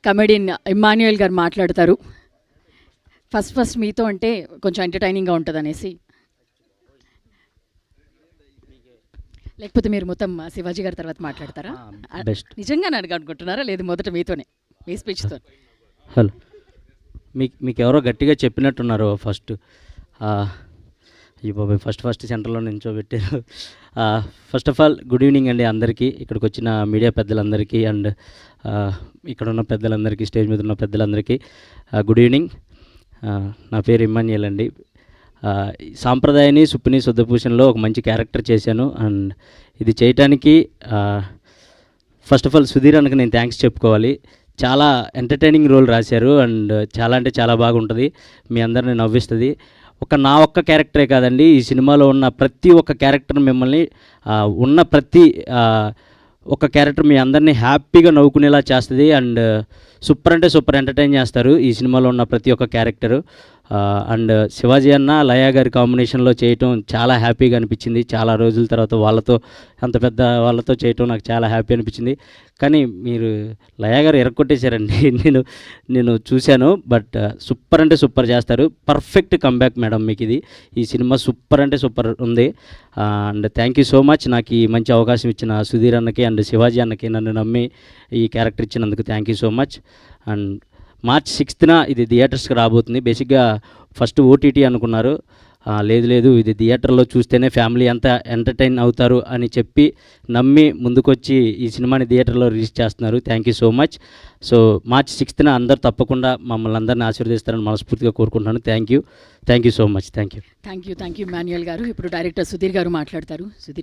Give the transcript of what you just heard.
Comedian Immanuel గారు మాట్లాడతారు. First మీతో అంటే కొంచెం ఎంటర్టైనింగ్గా ఉంటుంది అనేసి, లేకపోతే మీరు మొత్తం శివాజీ గారి తర్వాత మాట్లాడతారా? నిజంగా అనుకుంటున్నారా లేదు మొదట మీతోనే, మీ స్పీచ్తో? హలో, మీకు ఎవరో గట్టిగా చెప్పినట్టున్నారు ఫస్ట్. బాబాయ్ ఫస్ట్ సెంటర్లో నించోబెట్టారు. First of all good evening అండి అందరికీ, ఇక్కడికి వచ్చిన మీడియా పెద్దలందరికీ అండ్ ఇక్కడ ఉన్న పెద్దలందరికీ, స్టేజ్ మీద ఉన్న పెద్దలందరికీ గుడ్ ఈవినింగ్. నా పేరు ఇమ్మాన్యుయల్ అండి. సాంప్రదాయని సుప్పిని శుద్ధపూషణలో ఒక మంచి క్యారెక్టర్ చేశాను. అండ్ ఇది చేయటానికి ఫస్ట్ ఆఫ్ ఆల్ సుధీర్ అన్నకు నేను థ్యాంక్స్ చెప్పుకోవాలి. చాలా ఎంటర్టైనింగ్ రోల్ రాశారు అండ్ చాలా అంటే చాలా బాగుంటుంది, మీ అందరిని నవ్విస్తుంది. నా ఒక్క క్యారెక్టరే కాదండి, ఈ సినిమాలో ఉన్న ప్రతి ఒక్క క్యారెక్టర్ మిమ్మల్ని ఉన్న ప్రతి ఒక క్యారెక్టర్ మీ అందరినీ హ్యాపీగా నవ్వుకునేలా చేస్తుంది అండ్ సూపర్ అంటే సూపర్ ఎంటర్టైన్ చేస్తారు ఈ సినిమాలో ఉన్న ప్రతి ఒక్క క్యారెక్టరు. అండ్ శివాజీ అన్న లయా గారి కాంబినేషన్లో చేయటం చాలా హ్యాపీగా అనిపించింది. చాలా రోజుల తర్వాత అంత పెద్ద వాళ్ళతో చేయటం నాకు చాలా హ్యాపీ అనిపించింది. కానీ మీరు లయా గారు ఎరగొట్టేశారండి, నేను చూశాను. బట్ సూపర్ అంటే సూపర్ చేస్తారు, పర్ఫెక్ట్ కంబ్యాక్ మేడం మీకు ఇది. ఈ సినిమా సూపర్ అంటే సూపర్ ఉంది. And thank you so much నాకు ఈ మంచి అవకాశం ఇచ్చిన సుధీర్ అన్నకి అండ్ శివాజీ అన్నకి, నన్ను నమ్మి ఈ క్యారెక్టర్ ఇచ్చినందుకు thank you so much. And March 6th ఇది థియేటర్స్కి రాబోతుంది. బేసిక్గా ఫస్ట్ ఓటీటీ అనుకున్నారు, లేదు ఇది థియేటర్లో చూస్తేనే ఫ్యామిలీ అంతా ఎంటర్టైన్ అవుతారు అని చెప్పి నమ్మి ముందుకొచ్చి ఈ సినిమాని థియేటర్లో రిలీజ్ చేస్తున్నారు. Thank you so much. So March 6th అందరూ తప్పకుండా మమ్మల్ని అందరినీ ఆశీర్వదిస్తారని మనస్ఫూర్తిగా కోరుకుంటున్నాను. Thank you so much. Thank you Immanuel గారు. ఇప్పుడు డైరెక్టర్ సుధీర్ గారు మాట్లాడతారు. సుధీర్.